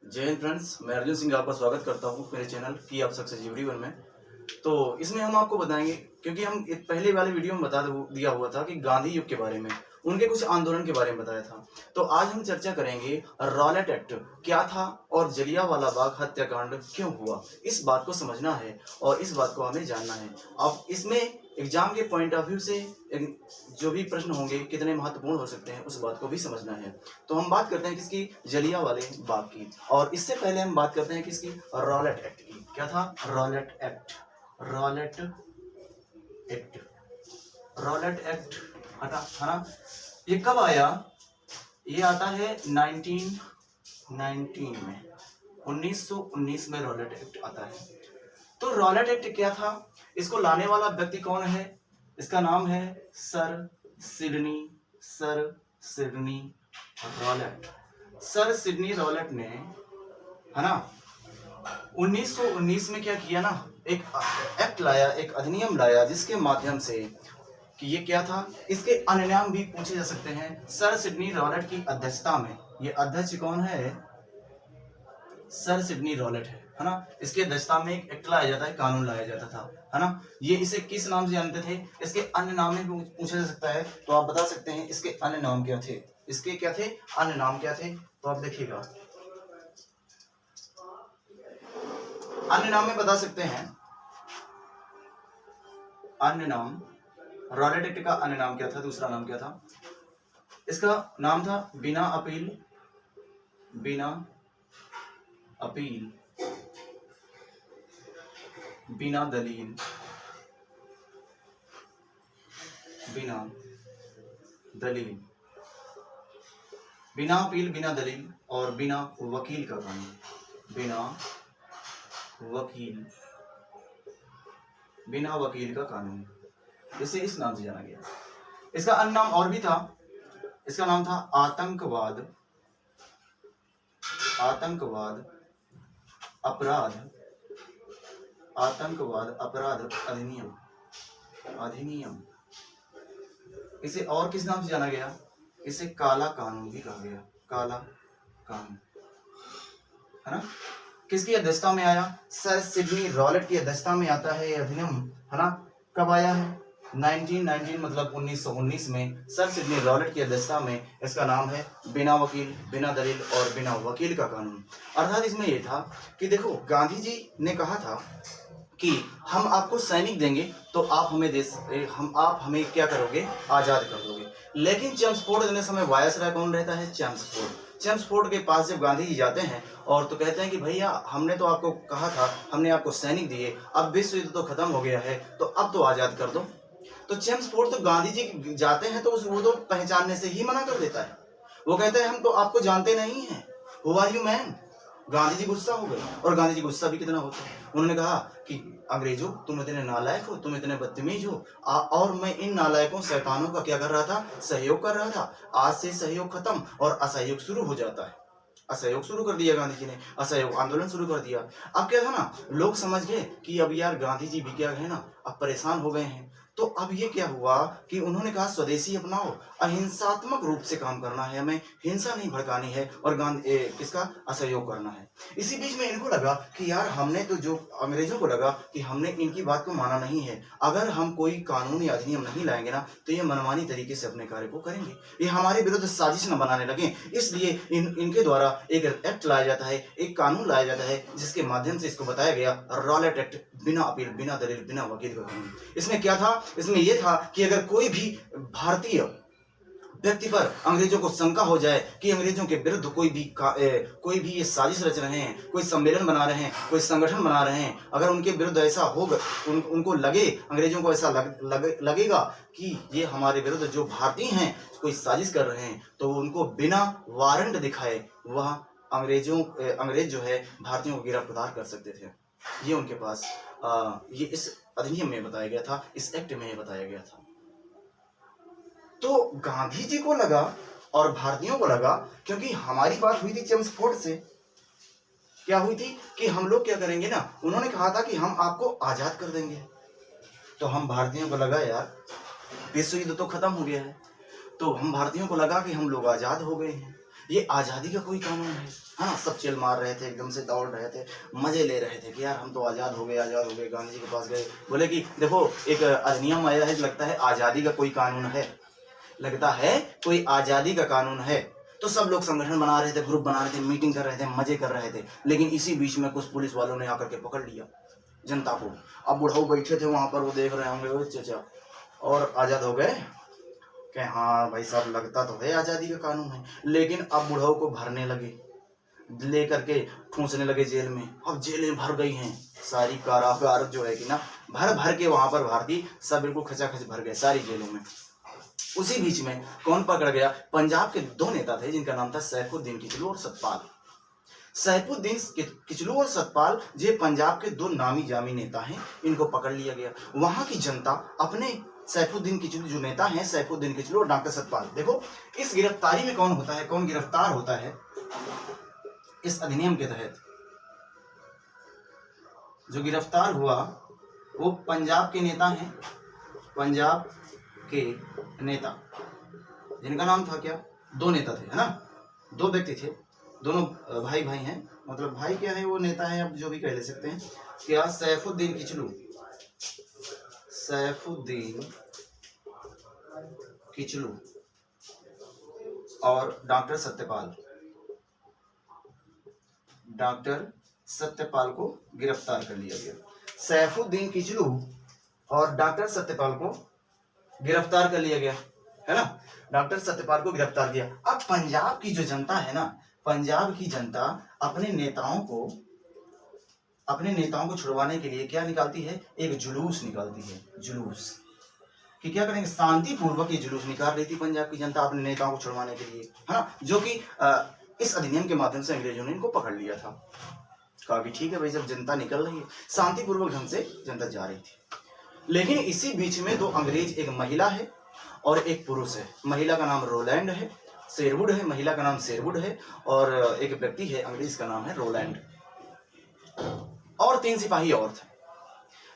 जय हिंद फ्रेंड्स, मैं अर्जुन सिंह आपका स्वागत करता हूं मेरे चैनल की आप सक्सेस जीवन में। तो इसमें हम आपको बताएंगे, क्योंकि हम पहले वाले वीडियो में बता दिया हुआ था कि गांधी युग के बारे में, उनके कुछ आंदोलन के बारे में बताया था। तो आज हम चर्चा करेंगे रॉलेट एक्ट क्या था और जलियांवाला बाग हत्याकांड क्यों हुआ। इस बात को समझना है और इस बात को हमें जानना है। अब इसमें एग्जाम के पॉइंट ऑफ व्यू से जो भी प्रश्न होंगे कितने महत्वपूर्ण हो सकते हैं उस बात को भी समझना है। तो हम बात करते हैं किसकी, जलियांवाले बाग की। और इससे पहले हम बात करते हैं किसकी, रॉलेट एक्ट की। क्या था? Rowlatt act. Rowlatt act, Rowlatt act हटा है ना। ये कब आया? ये आता है 1919 में, 1919 में रॉलेट एक्ट आता है। तो रॉलेट एक्ट क्या था, इसको लाने वाला व्यक्ति कौन है? इसका नाम है sir Sydney Rowlatt. Sir Sydney Rowlatt ने, है ना, 1919 में क्या किया ना, एक एक्ट लाया, एक अधिनियम लाया, जिसके माध्यम से कि ये क्या था, इसके अन्य नाम भी पूछे जा सकते हैं। सर सिडनी रॉलेट की अध्यक्षता में, ये अध्यक्ष कौन है? सर सिडनी रॉलेट है ना। इसके अध्यक्षता में एक एक्ट लाया जाता है, कानून लाया जाता था, है ना। ये इसे किस नाम से जानते थे? इसके अन्य नाम में भी पूछा जा सकता है, तो आप बता सकते हैं इसके अन्य नाम क्या थे। इसके क्या थे? अन्य नाम क्या थे? तो आप देखिएगा, अन्य नाम में बता सकते हैं। अन्य नाम, रॉलेट एक्ट का अन्य नाम क्या था? दूसरा नाम क्या था? इसका नाम था बिना अपील, बिना अपील, बिना दलील, बिना दलील, बिना अपील, बिना दलील और बिना वकील का कानून। बिना वकील, बिना वकील का कानून, इसे इस नाम से जाना गया। इसका अन्य नाम और भी था, इसका नाम था आतंकवाद, आतंकवाद अपराध, आतंकवाद अपराध अधिनियम, अधिनियम। इसे और किस नाम से जाना गया? इसे काला कानून भी कहा गया, काला कानून, है ना। किसकी अध्यक्षता में आया? सर सिडनी रॉलेट की अध्यक्षता में आता है ये अधिनियम, है ना। कब आया है? 1919 मतलब 1919 में सर सिडनी रॉलेट की अध्यक्षता में। इसका नाम है बिना वकील, बिना दलील और बिना वकील का कानून। अर्थात इसमें यह था कि देखो, गांधी जी ने कहा था कि हम आपको सैनिक देंगे तो आप हमें क्या करोगे? आजाद कर दोगे। लेकिन चेम्सफोर्ड देने समय वायसराय कौन रहता है? चेम्सफोर्ड। चेम्सफोर्ड के पास जब गांधी जी जाते हैं और तो कहते हैं कि भैया, हमने तो आपको कहा था, हमने आपको सैनिक दिए, अब विश्व युद्ध तो खत्म हो गया है, तो अब तो आजाद कर दो। तो चेम्सफोर्ड तो गांधी जी जाते हैं तो वो तो पहचानने से ही मना कर देता है। वो कहते हैं हम तो आपको जानते नहीं हैं, who are you man. Gandhi ji गुस्सा हो गए, और गांधी जी गुस्सा भी कितना होता है। उन्होंने कहा कि अंग्रेजों, तुम इतने नालायक हो, तुम इतने बदतमीज हो, और मैं इन नालायकों शैतानों का क्या कर रहा था? सहयोग कर रहा था। आज से सहयोग खत्म और असहयोग शुरू हो जाता है। असहयोग शुरू कर दिया गांधी जी ने, असहयोग आंदोलन शुरू कर दिया। अब क्या था ना, लोग समझ गए कि अब यार गांधी जी भी क्या है ना, अब परेशान हो गए हैं। तो अब ये क्या हुआ कि उन्होंने कहा स्वदेशी अपनाओ, अहिंसात्मक रूप से काम करना है, हमें हिंसा नहीं भड़कानी है और किसका असहयोग करना है। इसी बीच में इनको लगा कि यार हमने तो, जो अंग्रेजों को लगा कि हमने इनकी बात को माना नहीं है, अगर हम कोई कानून या अधिनियम नहीं लाएंगे ना तो ये मनमानी तरीके से अपने कार्य को करेंगे, ये हमारे विरुद्ध साजिश न बनाने लगे। इसलिए इनके द्वारा एक एक्ट लाया जाता है, एक कानून लाया जाता है, जिसके माध्यम से इसको बताया गया रॉलेट एक्ट, बिना अपील, बिना दलील, बिना वकील का कानून। इसमें क्या था? इसमें यह था कि अगर कोई भी भारतीय व्यक्ति पर अंग्रेजों को शंका हो जाए कि अंग्रेजों के विरुद्ध कोई भी ये साजिश रच रहे हैं, कोई सम्मेलन बना रहे हैं, कोई संगठन बना रहे हैं, अगर उनके विरुद्ध ऐसा होगा, उनको लगे, अंग्रेजों को ऐसा लगेगा कि ये हमारे विरुद्ध जो भारतीय हैं कोई साजिश कर रहे हैं, तो उनको बिना वारंट दिखाए वह अंग्रेज जो है भारतीयों को गिरफ्तार कर सकते थे। ये उनके पास ये इस अधिनियम में बताया गया था, इस एक्ट में बताया गया था। तो गांधी जी को लगा और भारतीयों को लगा, क्योंकि हमारी बात हुई थी चेम्सफोर्ड से, क्या हुई थी कि हम लोग क्या करेंगे ना, उन्होंने कहा था कि हम आपको आजाद कर देंगे। तो हम भारतीयों को लगा यार विश्व युद्ध तो खत्म हो गया है, तो हम भारतीयों को लगा कि हम लोग आजाद हो गए हैं। ये आज़ादी का कोई कानून है? हाँ, सब चिल मार रहे थे, एकदम से दौड़ रहे थे, मजे ले रहे थे कि यार हम तो आज़ाद हो गए, आज़ाद हो गए। गांधी जी के पास गए, बोले कि देखो एक अधिनियम आया है, लगता है आज़ादी का कोई कानून है, लगता है कोई आज़ादी का कानून है। तो सब लोग संगठन बना रहे थे, ग्रुप बना रहे थे, मीटिंग कर रहे थे, मजे कर रहे थे। लेकिन इसी बीच में कुछ पुलिस वालों ने आकर के पकड़ लिया जनता को। अब बुढ़ाऊ बैठे थे वहां पर, वो देख रहे होंगे, वो चचा और आज़ाद हो गए कि हाँ भाई साहब, लगता तो है आज़ादी का कानून है। लेकिन अब बुढ़ाऊ को भरने लगे, ले करके ठूंसने लगे जेल में। अब जेलें भर गई हैं, सारी कारागार जो है कि ना भर भर के वहां पर भारतीय सब बिल्कुल खचाखच भर गए सारी जेलों में। उसी बीच में कौन पकड़ गया? पंजाब के दो नेता थे जिनका नाम था सैफुद्दीन किचलू और सतपाल। सैफुद्दीन किचलू और सतपाल ये पंजाब के दो नामी जामी नेता हैं, इनको पकड़ लिया गया। वहां की जनता अपने सैफुद्दीन किचलू जो नेता हैं, सैफुद्दीन किचलू और डॉक्टर सतपाल, देखो इस गिरफ्तारी में कौन होता है, कौन गिरफ्तार होता है इस अधिनियम के तहत? जो गिरफ्तार हुआ वो पंजाब के नेता हैं, पंजाब के नेता जिनका नाम था क्या? दो नेता थे, है ना, दो व्यक्ति थे, दोनों भाई भाई हैं, मतलब भाई क्या है, वो नेता है, अब जो भी कह ले सकते हैं। क्या? सैफुद्दीन किचलू, सैफुद्दीन किचलू और डॉक्टर सत्यपाल, डॉक्टर सत्यपाल को गिरफ्तार कर लिया गया। सैफुद्दीन किचलू और डॉक्टर सत्यपाल को गिरफ्तार कर लिया गया, है ना, डॉक्टर सत्यपाल को गिरफ्तार किया। अब पंजाब की जो जनता है ना, पंजाब की जनता अपने नेताओं को छुड़वाने के लिए क्या निकालती है? एक जुलूस निकालती है, जुलूस कि क्या करेंगे, शांतिपूर्वक ये जुलूस निकाल रही थी पंजाब की जनता अपने नेताओं को छुड़वाने के लिए, है ना, जो कि इस अधिनियम के माध्यम से अंग्रेजों ने इनको पकड़ लिया था। कहा कि ठीक है भाई, जब जनता निकल रही है, शांतिपूर्वक ढंग से जनता जा रही थी। लेकिन इसी बीच में दो अंग्रेज, एक महिला है और एक पुरुष है। महिला का नाम रोलैंड है, शेरवुड है, महिला का नाम शेरवुड है, और एक व्यक्ति है अंग्रेज का नाम है रोलैंड, और 3 सिपाही और थे।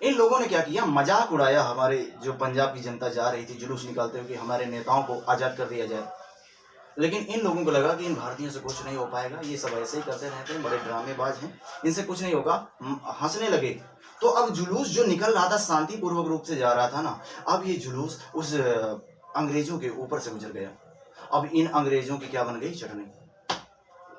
इन लोगों ने क्या किया? मजाक उड़ाया, हमारे जो पंजाब की जनता जा रही थी जुलूस निकालते हुए कि हमारे नेताओं को आजाद कर दिया जाए। लेकिन इन लोगों को लगा कि इन भारतीयों से कुछ नहीं हो पाएगा, ये सब ऐसे ही करते रहते हैं, बड़े ड्रामेबाज हैं, इनसे कुछ नहीं होगा, हंसने लगे। तो अब जुलूस जो निकल रहा था शांतिपूर्वक रूप से जा रहा था ना, अब ये जुलूस उस अंग्रेजों के ऊपर से गुजर गया। अब इन अंग्रेजों की क्या बन गई? चटनी।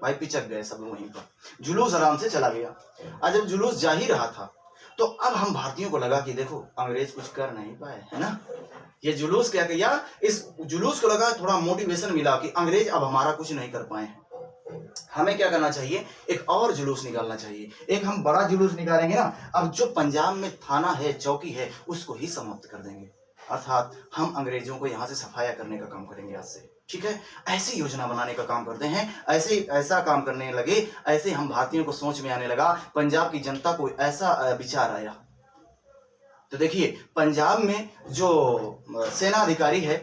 भाई पिचक गए सब वहीं पर, जुलूस आराम से चला गया। आज जब जुलूस जा ही रहा था तो अब हम भारतीयों को लगा कि देखो अंग्रेज कुछ कर नहीं पाए, है ना, ये जुलूस क्या किया? इस जुलूस को लगा थोड़ा मोटिवेशन मिला कि अंग्रेज अब हमारा कुछ नहीं कर पाए हैं, हमें क्या करना चाहिए? एक और जुलूस निकालना चाहिए। एक हम बड़ा जुलूस निकालेंगे ना, अब जो पंजाब में थाना है, चौकी है, उसको ही समाप्त कर देंगे, अर्थात हम अंग्रेजों को यहाँ से सफाया करने का काम करेंगे आज से, ठीक है। ऐसी योजना बनाने का काम करते हैं, ऐसा काम करने लगे, ऐसे हम भारतीयों को सोच में आने लगा, पंजाब की जनता को ऐसा विचार आया। तो देखिए पंजाब में जो सेना अधिकारी है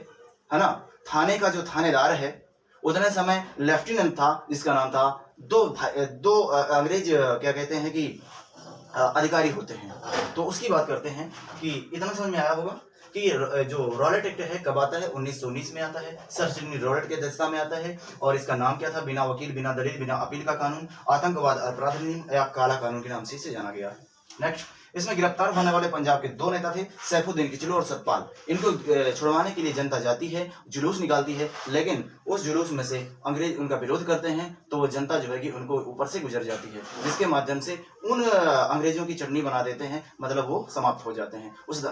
ना, थाने का जो थानेदार है, उतने समय लेफ्टिनेंट था जिसका नाम था, दो अंग्रेज क्या कहते हैं कि अधिकारी होते हैं। तो उसकी बात करते हैं कि इतना समझ में आया होगा कि जो रॉलेट एक्ट है कब आता है? 1919 में आता है, सर सिडनी रॉलेट के दस्ता में आता है, और इसका नाम क्या था? बिना वकील, बिना दलील, बिना अपील का कानून, आतंकवाद अपराध अधिनियम या काला कानून के नाम से इसे जाना गया है। नेक्स्ट, इसमें गिरफ्तार होने वाले पंजाब के दो नेता थे, सैफुद्दीन किचलू और सतपाल। इनको छुड़वाने के लिए जनता जाती है, जुलूस निकालती है, लेकिन उस जुलूस में से अंग्रेज उनका विरोध करते हैं, तो वो जनता जो है कि उनको ऊपर से गुजर जाती है, जिसके माध्यम से उन अंग्रेजों की चटनी बना देते हैं, मतलब वो समाप्त हो जाते हैं, उस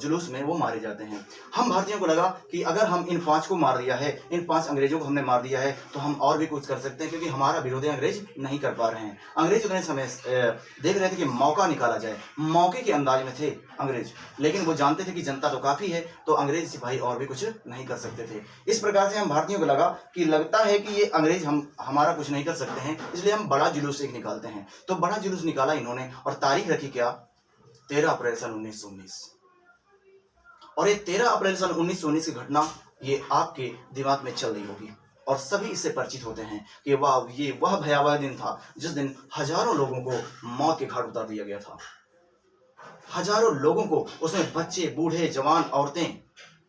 जुलूस में वो मारे जाते हैं। हम भारतीयों को लगा कि अगर हम इन 5 को मार दिया है, इन 5 अंग्रेजों को हमने मार दिया है, तो हम और भी कुछ कर सकते हैं, क्योंकि हमारा विरोध अंग्रेज नहीं कर पा रहे हैं। अंग्रेज उतने समय देख रहे थे कि मौका निकाला जाए, मौके के अंदाज में थे अंग्रेज, लेकिन वो जानते थे कि जनता तो काफी है, तो अंग्रेज सिपाही और भी कुछ नहीं कर सकते थे। इस प्रकार से हम भारतीयों को लगा कि लगता है कि ये अंग्रेज हमारा कुछ नहीं कर सकते हैं, इसलिए हम बड़ा जुलूस एक निकालते हैं। तो बड़ा जुलूस निकाला इन्होंने, और तारीख रखी क्या? 13 अप्रैल सन 1919। और ये 13 अप्रैल सन 1919 की घटना ये आपके दिमाग में चल रही होगी, और सभी इससे परिचित होते हैं कि वाह, ये वह भयावह दिन था जिस दिन हजारों लोगों को मौत के घाट उतार दिया गया था। हजारों लोगों को, उसमें बच्चे, बूढ़े, जवान, औरतें,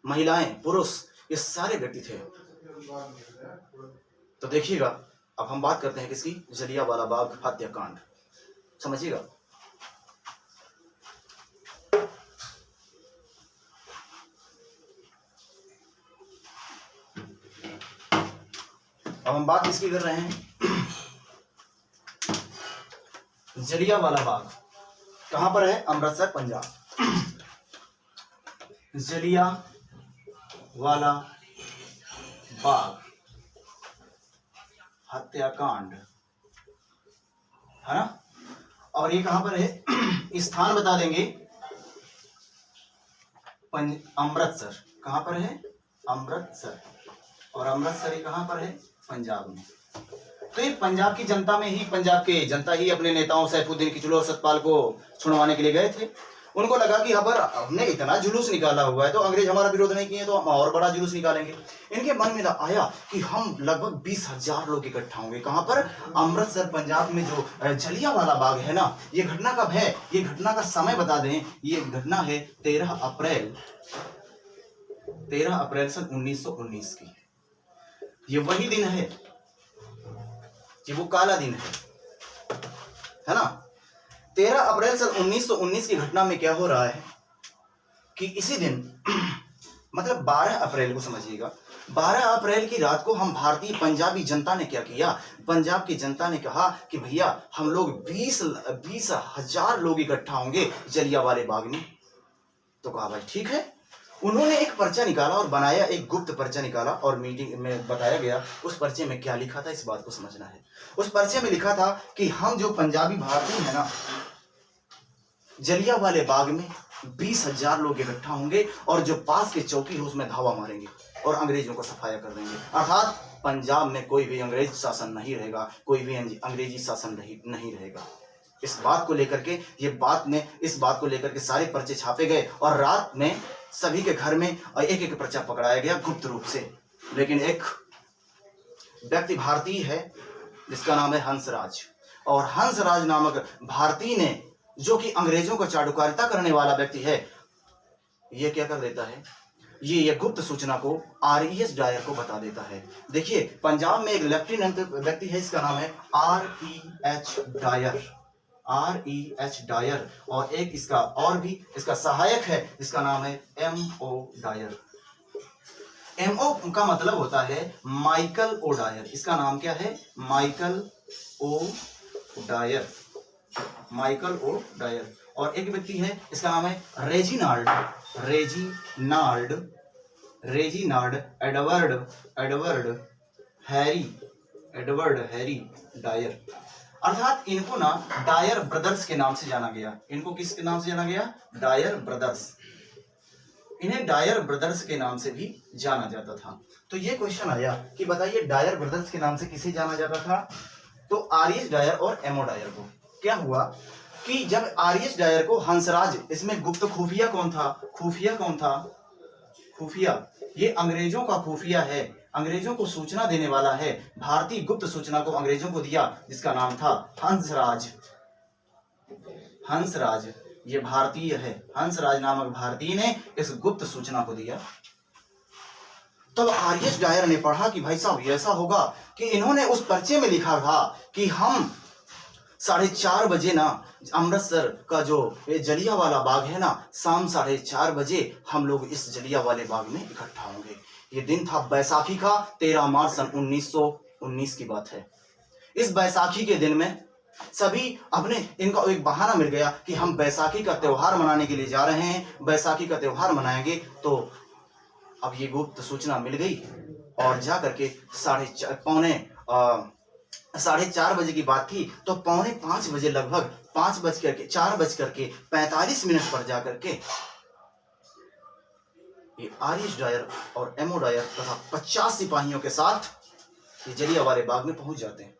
महिलाएं, पुरुष, ये सारे व्यक्ति थे। तो देखिएगा, अब हम बात करते हैं किसकी, जलियांवाला बाग हत्याकांड। समझिएगा, अब हम बात किसकी कर रहे हैं, जलियांवाला बाग कहां पर है, अमृतसर पंजाब। जलियांवाला बाग हत्याकांड, है ना। और ये कहां पर है, स्थान बता देंगे, अमृतसर। कहां पर है, अमृतसर। और अमृतसर ये कहां पर है, पंजाब में। तो ये पंजाब की जनता में ही, पंजाब के जनता ही अपने नेताओं सैफुद्दीन किचलू और सतपाल को छुड़वाने के लिए गए थे। उनको लगा कि अगर हमने इतना जुलूस निकाला हुआ है तो अंग्रेज हमारा विरोध नहीं किए तो हम और बड़ा जुलूस निकालेंगे। इनके मन में आया कि हम लगभग 20,000 लोग इकट्ठा होंगे। कहां पर, अमृतसर पंजाब में। जो जलियांवाला बाग है ना, ये घटना कब है, ये घटना का समय बता दें, ये घटना है 13 अप्रैल सन 1919 की। ये वही दिन है, ये वो काला दिन है ना। 13 अप्रैल सन 1919 की घटना में क्या हो रहा है कि इसी दिन मतलब 12 अप्रैल को समझिएगा, 12 अप्रैल की रात को हम भारतीय पंजाबी जनता ने क्या किया, पंजाब की जनता ने कहा कि भैया हम लोग 20,000 लोग इकट्ठा होंगे जलियांवाले बाग में। तो कहा भाई ठीक है। उन्होंने एक पर्चा निकाला और बनाया, एक गुप्त पर्चा निकाला और मीटिंग में बताया गया। उस पर्चे में क्या लिखा था, इस बात को समझना है। उस पर्चे में लिखा था कि हम जो पंजाबी भारतीय है ना, जलियांवाले बाग में 20,000 लोग इकट्ठा होंगे और जो पास के चौकी है उसमें धावा मारेंगे और अंग्रेजों को सफाया कर देंगे। अर्थात पंजाब में कोई भी अंग्रेज शासन नहीं रहेगा, कोई भी अंग्रेजी शासन नहीं रहेगा। इस बात को लेकर के इस बात को लेकर के सारे पर्चे छापे गए और रात में सभी के घर में एक एक पर्चा पकड़ाया गया गुप्त रूप से। लेकिन एक व्यक्ति भारतीय है जिसका नाम है हंसराज, और हंसराज नामक भारतीय ने, जो कि अंग्रेजों को चाटुकारिता करने वाला व्यक्ति है, ये क्या कर देता है, ये गुप्त सूचना को RES डायर को बता देता है। देखिए पंजाब में एक लेफ्टिनेंट व्यक्ति है, इसका नाम है REH डायर, और एक इसका और भी इसका सहायक है जिसका नाम है MO डायर। MO का मतलब होता है माइकल ओ डायर। इसका नाम क्या है, माइकल ओ डायर। और एक व्यक्ति है, इसका नाम है रेजिनाल्ड एडवर्ड हैरी डायर। अर्थात इनको ना डायर ब्रदर्स के नाम से जाना गया। इनको किसके नाम से जाना गया, डायर ब्रदर्स। इन्हें डायर ब्रदर्स के नाम से भी जाना जाता था। तो ये क्वेश्चन आया कि बताइए डायर ब्रदर्स के नाम से किसे जाना जाता था, तो RES डायर और MO डायर को। क्या हुआ कि जब RES डायर को हंसराज, इसमें गुप्त खुफिया कौन था, खुफिया, ये अंग्रेजों का खुफिया है, अंग्रेजों को सूचना देने वाला है। भारतीय गुप्त सूचना को अंग्रेजों को दिया जिसका नाम था हंसराज। ये भारतीय है, हंसराज नामक भारतीय ने इस गुप्त सूचना को दिया। तब RES डायर ने पढ़ा कि भाई साहब ऐसा होगा कि इन्होंने उस पर्चे में लिखा था कि हम 4:30 बजे ना, अमृतसर का जो जलियांवाला बाग है ना, शाम 4:30 बजे हम लोग इस जलियांवाले बाग में इकट्ठा होंगे। ये दिन था बैसाखी का, 13 मार्च सन 1919 की बात है। इस बैसाखी के दिन में सभी इनको एक बहाना मिल गया कि हम बैसाखी का त्योहार मनाने के लिए जा रहे हैं, बैसाखी का त्योहार मनाएंगे। तो अब ये गुप्त सूचना मिल गई और जा करके 4:30 बजे की बात थी, तो 4:45 बजे लगभग 4:45 पर जाकर के ये RES डायर और MO डायर तथा 50 सिपाहियों के साथ ये जलियांवाले बाग में पहुंच जाते हैं।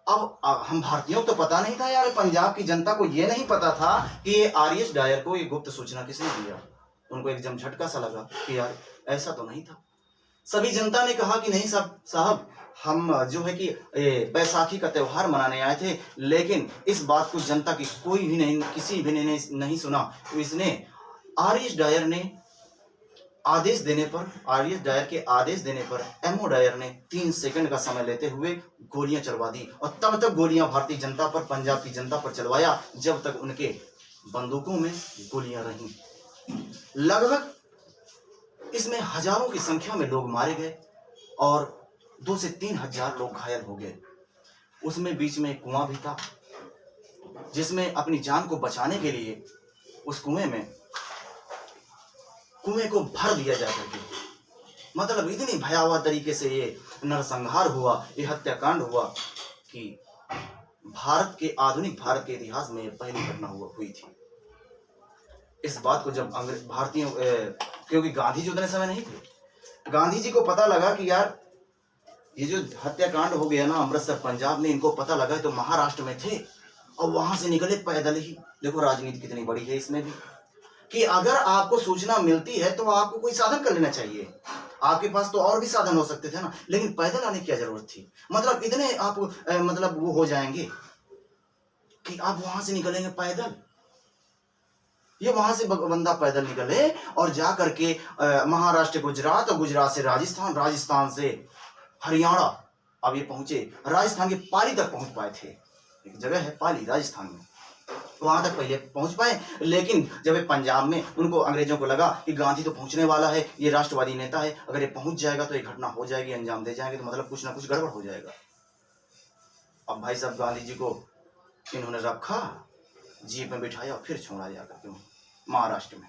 अब हम भारतीयों को तो पता नहीं था यार, पंजाब की जनता को ये नहीं पता था कि ये RES डायर को ये गुप्त सूचना किसने दिया। उनको एकदम झटका सा लगा कि यार ऐसा तो नहीं था। सभी जनता ने कहा कि नहीं साहब हम जो है कि बैसाखी का त्योहार मनाने आए थे, लेकिन इस बात को जनता की कोई भी नहीं, किसी भी ने नहीं सुना। तो इसने RES डायर ने आदेश देने पर, आर.एस. डायर के आदेश देने पर एम.ओ. डायर ने 3 सेकंड का समय लेते हुए गोलियां चलवा दी और तब तक गोलियां भारतीय जनता पर, पंजाब की जनता पर चलवाया जब तक उनके बंदूकों में गोलियां रहीं। लगभग इसमें हजारों की संख्या में लोग मारे गए और 2 से 3 हजार लोग घायल हो गए। उसमें बीच में एक कुआं भी था जिसमें अपनी जान को बचाने के लिए उस कुएं को भर दिया जा करके, मतलब इतनी भयावह तरीके से ये नरसंहार हुआ, ये हत्याकांड हुआ कि भारत के, आधुनिक भारत के इतिहास में पहली घटना हुई थी। इस बात को जब भारतीयों, क्योंकि गांधी जी उतने समय नहीं थे, गांधी जी को पता लगा कि यार ये जो हत्याकांड हो गया ना अमृतसर पंजाब में, इनको पता लगा तो महाराष्ट्र में थे और वहां से निकले पैदल ही। देखो राजनीति कितनी बड़ी है इसमें भी, कि अगर आपको सूचना मिलती है तो आपको कोई साधन कर लेना चाहिए। आपके पास तो और भी साधन हो सकते थे ना, लेकिन पैदल आने की क्या जरूरत थी? मतलब इतने आप मतलब वो हो जाएंगे कि आप वहां से निकलेंगे पैदल। ये वहां से बंदा पैदल निकले और जा करके महाराष्ट्र, गुजरात और गुजरात से राजस्थान, राजस्थान से हरियाणा, अब ये पहुंचे राजस्थान के पाली तक पहुंच पाए थे। एक जगह है पाली राजस्थान में, वहां तक पहले पहुंच पाए। लेकिन जब ये पंजाब में, उनको, अंग्रेजों को लगा कि गांधी तो पहुंचने वाला है, ये राष्ट्रवादी नेता है, अगर ये पहुंच जाएगा तो ये घटना हो जाएगी, अंजाम दे जाएंगे, तो मतलब कुछ ना कुछ गड़बड़ हो जाएगा। अब भाई साहब गांधी जी को इन्होंने रखा, जीप में बिठाया और फिर छोड़ा जाकर के महाराष्ट्र में,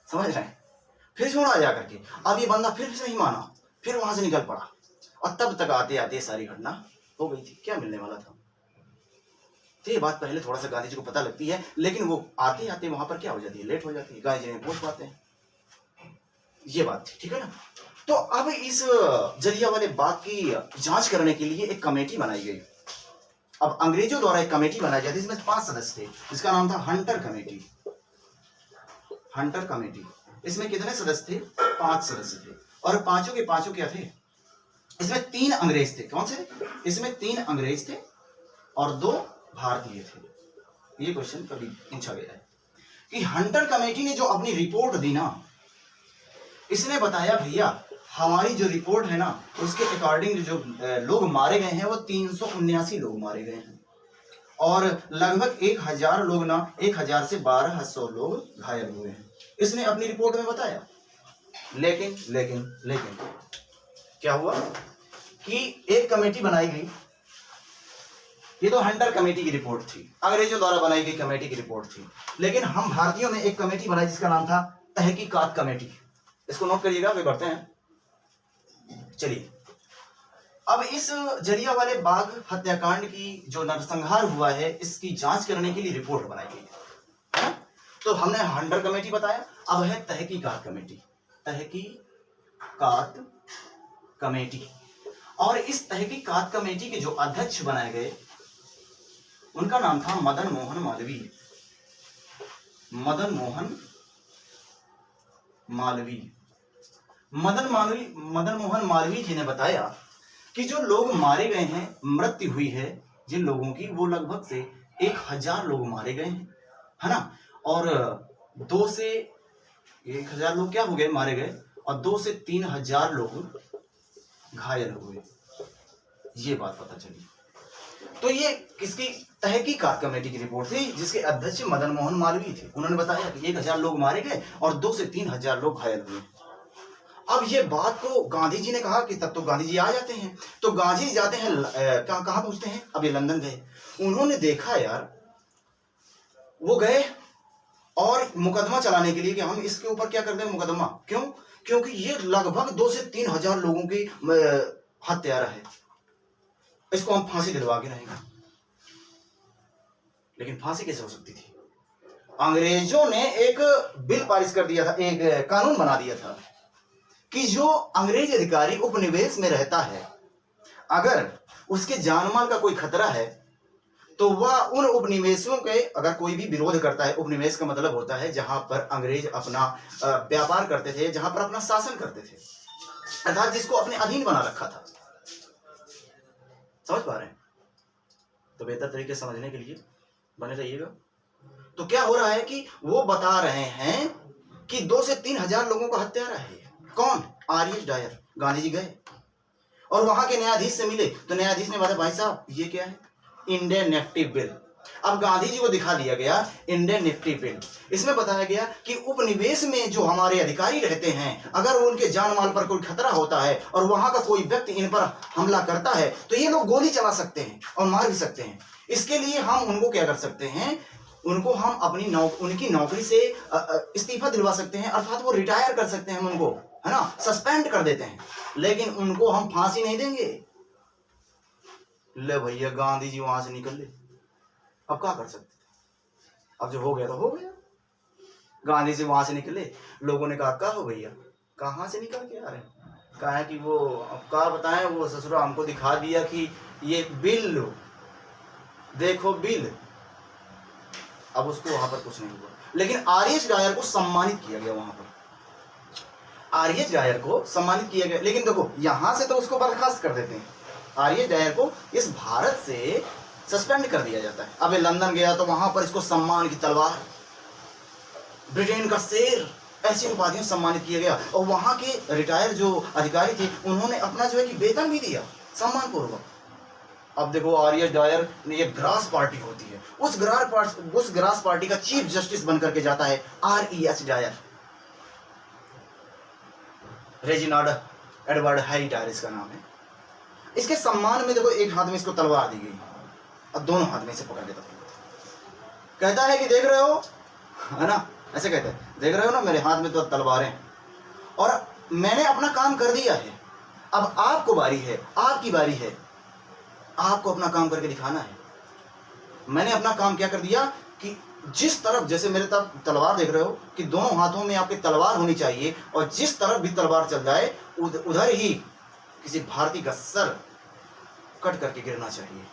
समझ रहे हैं, फिर छोड़ा जाकर के। अब ये बंदा फिर से नहीं माना, फिर वहां से निकल पड़ा और तब तक आते आते सारी घटना हो गई थी। क्या मिलने वाला था? तो ये बात पहले थोड़ा सा गांधी जी को पता लगती है, लेकिन वो आते आते वहां पर क्या हो जाती है, लेट हो जाती है, गांधी जी नहीं पहुंच पाते हैं। ये बात थी, ठीक है ना। तो अब इस जलियांवाले बाग की जांच करने के लिए एक कमेटी बनाई गई। अब अंग्रेजों द्वारा एक कमेटी बनाई जाती, इसमें 5 सदस्य थे, जिसका नाम था हंटर कमेटी। हंटर कमेटी, इसमें कितने सदस्य थे? 5 सदस्य थे। और पांचों के पांचों क्या थे? इसमें 3 अंग्रेज थे। कौन से? इसमें 3 अंग्रेज थे और 2 भारतीय थे। ये क्वेश्चन कभी पूछा गया है कि हंटर कमेटी ने जो अपनी रिपोर्ट दी ना, इसने बताया भैया हमारी जो रिपोर्ट है ना, उसके अकॉर्डिंग जो लोग मारे गए हैं वो 379 लोग मारे गए हैं और लगभग 1000 लोग ना, 1000 से 1200 लोग घायल हुए हैं, इसने अपनी रिपोर्ट में बताया। लेकिन लेकिन लेकिन क्या हुआ कि एक कमेटी बनाई गई। ये तो हंटर कमेटी की रिपोर्ट थी, अंग्रेजों द्वारा बनाई गई कमेटी की रिपोर्ट थी। लेकिन हम भारतीयों ने एक कमेटी बनाई जिसका नाम था तहकीकात कमेटी। इसको नोट करिएगा, वे बढ़ते हैं। चलिए, अब इस जलियांवाले बाग हत्याकांड की जो नरसंहार हुआ है, इसकी जांच करने के लिए रिपोर्ट बनाई गई है। तो हमने हंटर कमेटी बताया, अब है तहकीकात कमेटी। तहकीकात कमेटी, और इस तहकीकात कमेटी के जो अध्यक्ष बनाए गए उनका नाम था मदन मोहन मालवीय। मदन मोहन मालवीय जी ने बताया कि जो लोग मारे गए हैं, मृत्यु हुई है जिन लोगों की, वो लगभग से 1000 लोग मारे गए हैं, है ना। और 2 से 1000 लोग क्या हो गए, मारे गए, और 2 से 3000 लोग घायल हुए। ये बात पता चली। तो ये किसकी? तहकीकात कमेटी की रिपोर्ट थी, जिसके अध्यक्ष मदन मोहन मालवीय थे। उन्होंने बताया कि 1000 लोग मारे गए और 2 से 3000 लोग घायल हुए। अब ये बात को गांधी जी ने कहा कि तब तो गांधी जी आ जाते हैं। तो गांधी जी जाते हैं, कहाँ पहुंचते हैं? अब ये लंदन गए। उन्होंने देखा यार, वो गए और मुकदमा चलाने के लिए कि हम इसके ऊपर क्या कर दें, मुकदमा। क्यों? क्योंकि ये लगभग 2 से 3000 लोगों की हत्यारा है, इसको हम फांसी दिलवा के रहेंगे। लेकिन फांसी कैसे हो सकती थी? अंग्रेजों ने एक बिल पारित कर दिया था, एक कानून बना दिया था कि जो अंग्रेज अधिकारी उपनिवेश में रहता है, अगर उसके जानमाल का कोई खतरा है तो वह उन उपनिवेशों के, अगर कोई भी विरोध करता है, उपनिवेश का मतलब होता है जहां पर अंग्रेज अपना व्यापार करते थे, जहां पर अपना शासन करते थे, अर्थात जिसको अपने अधीन बना रखा था। समझ पा रहे हैं? तो बेहतर तरीके से समझने के लिए बने रहिएगा। तो क्या हो रहा है कि वो बता रहे हैं कि 2 से 3000 लोगों का हत्यारा है, कौन? आर.एस. डायर। गांधी जी गए और वहां के न्यायाधीश से मिले तो न्यायाधीश ने बताया भाई साहब ये क्या है? Indian Nifty bill. अब गांधी जी को दिखा दिया गया इंडियन निफ्टी बिल। इसमें बताया गया कि उपनिवेश में जो हमारे अधिकारी रहते हैं, अगर उनके जान माल पर कोई खतरा होता है और वहां का कोई व्यक्ति इन पर हमला करता है तो ये लोग गोली चला सकते हैं और मार भी सकते हैं। इसके लिए हम उनको क्या कर सकते हैं, उनको हम उनकी नौकरी से इस्तीफा दिलवा सकते हैं, अर्थात वो रिटायर कर सकते हैं, हम उनको, है ना, सस्पेंड कर देते हैं, लेकिन उनको हम फांसी नहीं देंगे। ले भैया, गांधी जी वहां से निकल ले, अब क्या कर सकते थे? अब जो हो गया तो हो गया। गांधी जी वहां से निकले, लोगों ने कहा क्या हो भैया, कहाँ से निकल के आ रहे हैं? कहा है कि वो अब क्या बताएं, वो ससुरा हमको दिखा दिया कि ये बिल लो, देखो बिल। अब उसको वहां पर कुछ नहीं हुआ, लेकिन आर.एस. डायर को सम्मानित किया गया। वहां पर आर.एस. डायर को सम्मानित किया गया, लेकिन देखो यहां से तो उसको बर्खास्त कर देते हैं। आर.एस. डायर को इस भारत से सस्पेंड कर दिया जाता है। अब ये लंदन गया तो वहां पर इसको सम्मान की तलवार, ब्रिटेन का शेर, ऐसी उपाधियों सम्मानित किया गया। और वहां के रिटायर जो अधिकारी थे उन्होंने अपना जो है कि वेतन भी दिया सम्मान पूर्वक। अब देखो आर.एस. डायर ने, ये ग्रास पार्टी होती है, उस ग्रास पार्टी का चीफ जस्टिस बनकर के जाता है R S. Dyer. Reginald Edward Harry Dyer इसका नाम है। इसके सम्मान में देखो एक हाथ में इसको तलवार दी गई और दोनों हाथ में इसे पकड़ के कहता है कि देख रहे हो, है ना, ऐसे कहते हैं, देख रहे हो ना मेरे हाथ में तो तलवारें, और मैंने अपना काम कर दिया है, अब आपको बारी है, आपकी बारी है, आपको अपना काम करके दिखाना है। मैंने अपना काम क्या कर दिया कि जिस तरफ, जैसे मेरे तरफ तलवार देख रहे हो कि दोनों हाथों में आपकी तलवार होनी चाहिए, और जिस तरफ भी तलवार चल जाए उधर ही किसी भारतीय का सर कट करके गिरना चाहिए।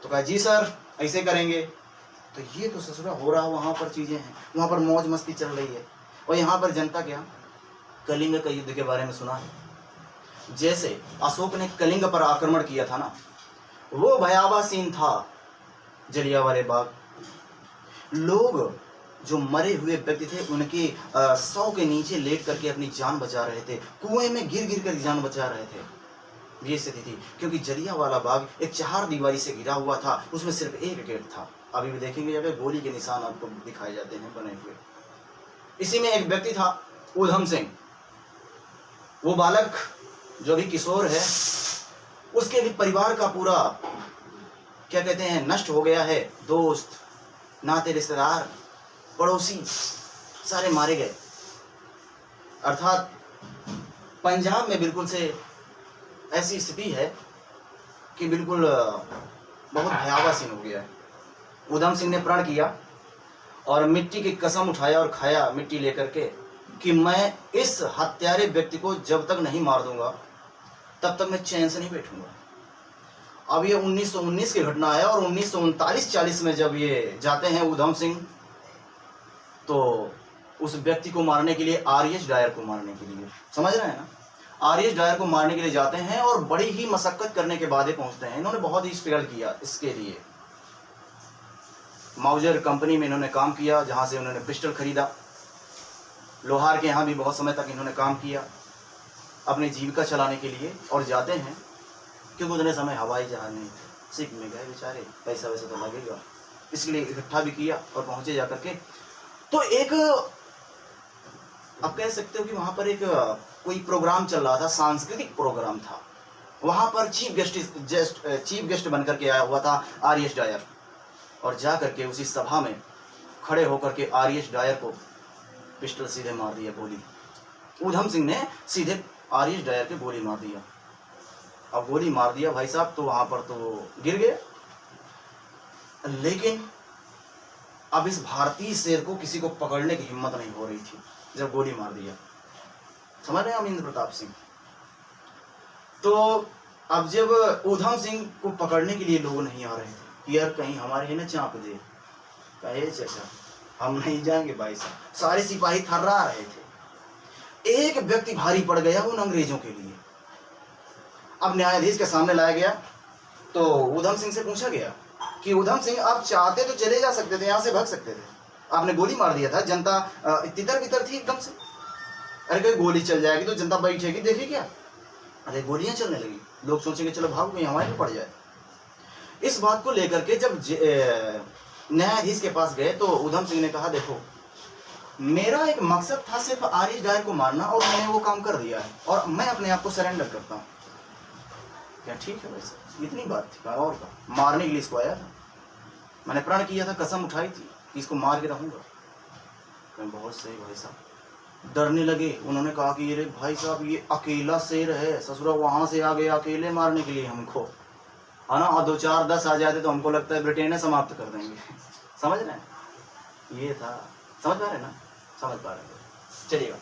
तो कहा जी सर ऐसे करेंगे। तो ये तो ससुरा हो रहा, वहां पर चीजें हैं, वहां पर मौज मस्ती चल रही है, और यहाँ पर जनता क्या, कलिंग का युद्ध के बारे में सुना है। जैसे अशोक ने कलिंग पर आक्रमण किया था ना, वो भयावह सीन था जलियांवाला बाग। लोग जो मरे हुए व्यक्ति थे उनके शव के नीचे लेट करके अपनी जान बचा रहे थे, कुएं में गिर गिर कर जान बचा रहे थे। ये स्थिति थी, क्योंकि जलियांवाला बाग एक 4 दीवारी से घिरा हुआ था, उसमें सिर्फ एक गेट था। अभी भी देखेंगे जब गोली के निशान आपको दिखाए जाते हैं बने हुए। इसी में एक व्यक्ति था ऊधम सिंह, वो बालक जो भी किशोर है, उसके भी परिवार का पूरा क्या कहते हैं नष्ट हो गया है। दोस्त, नाते, रिश्तेदार, पड़ोसी सारे मारे गए। अर्थात पंजाब में बिल्कुल से ऐसी स्थिति है कि बिल्कुल बहुत भयावह सीन हो गया है। ऊधम सिंह ने प्रण किया और मिट्टी की कसम उठाया और खाया मिट्टी लेकर के कि मैं इस हत्यारे व्यक्ति को जब तक नहीं मार दूंगा तब तक मैं चैन से नहीं बैठूंगा। अब ये 1919 की घटना है, और 1939-40 में जब ये जाते हैं ऊधम सिंह, तो उस व्यक्ति को मारने के लिए, आर.एस. डायर को मारने के लिए, समझ रहे हैं ना, आर.एस. डायर को मारने के लिए जाते हैं और बड़ी ही मशक्कत करने के बाद पहुंचते हैं। इन्होंने बहुत ही स्ट्रगल किया इसके लिए। माउजर कंपनी में इन्होंने काम किया, जहां से उन्होंने पिस्टल खरीदा। लोहार के यहाँ भी बहुत समय तक इन्होंने काम किया अपनी जीविका चलाने के लिए। और जाते हैं क्योंकि उतने समय हवाई जहाज नहीं, सिख में गए बेचारे, पैसा वैसा तो लगेगा, इसलिए इकट्ठा भी किया और पहुंचे जाकर के। तो एक आप कह सकते हो कि वहां पर एक कोई प्रोग्राम चल रहा था, सांस्कृतिक प्रोग्राम था। वहां पर चीफ गेस्ट बनकर के आया हुआ था आर.एस. डायर, और जा करके उसी सभा में खड़े होकर के आर.एस. डायर को पिस्टल सीधे मार दिया, गोली। ऊधम सिंह ने सीधे आर.एस. डायर के गोली मार दिया। अब गोली मार दिया भाई साहब, तो वहां पर तो गिर गए। लेकिन अब इस भारतीय शेर को किसी को पकड़ने की हिम्मत नहीं हो रही थी जब गोली मार दिया। समझ रहे हैं अमरिंदर प्रताप सिंह? तो अब जब ऊधम सिंह को पकड़ने के लिए लोग नहीं आ रहे थे, यार कहीं हमारे ही ना चाँप दे, कहे चाचा हम नहीं जाएंगे भाई साहब। सारे सिपाही थर्रा रहे थे। एक व्यक्ति भारी पड़ गया उन अंग्रेजों के लिए। अब न्यायाधीश के सामने लाया गया तो ऊधम सिंह से पूछा गया कि ऊधम सिंह आप चाहते तो चले जा सकते थे, यहाँ से भाग सकते थे, आपने गोली मार दिया था, जनता तितर बितर थी एकदम से, अरे कोई गोली चल जाएगी तो जनता बैठेगी देखी क्या? अरे गोलियां चलने लगी, लोग सोचेंगे चलो भाग गए, हमारे भी पड़ जाए। इस बात को लेकर के जब न्यायाधीश के पास गए तो उधम सिंह ने कहा देखो मेरा एक मकसद था सिर्फ आरिफ डायर को मारना और मैंने वो काम कर दिया है और मैं अपने आप को सरेंडर करता हूँ। क्या ठीक है वैसे? इतनी बात थी। और का मारने के लिए इसको आया था, मैंने प्रण किया था, कसम उठाई थी कि इसको मार के रहूंगा। बहुत सही भाई साहब। डरने लगे, उन्होंने कहा कि ये भाई साहब ये अकेला शेर है, ससुरा वहां से आ गया अकेले मारने के लिए हमको, है ना, और 2 4 10 आ जाते तो हमको लगता है ब्रिटेन समाप्त कर देंगे। समझ रहे हैं? ये था, समझ पा रहे ना? समझ पा रहे हैं? चलिएगा,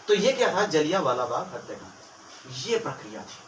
तो ये क्या था? जलियांवाला बाग हत्याकांड, ये प्रक्रिया थी।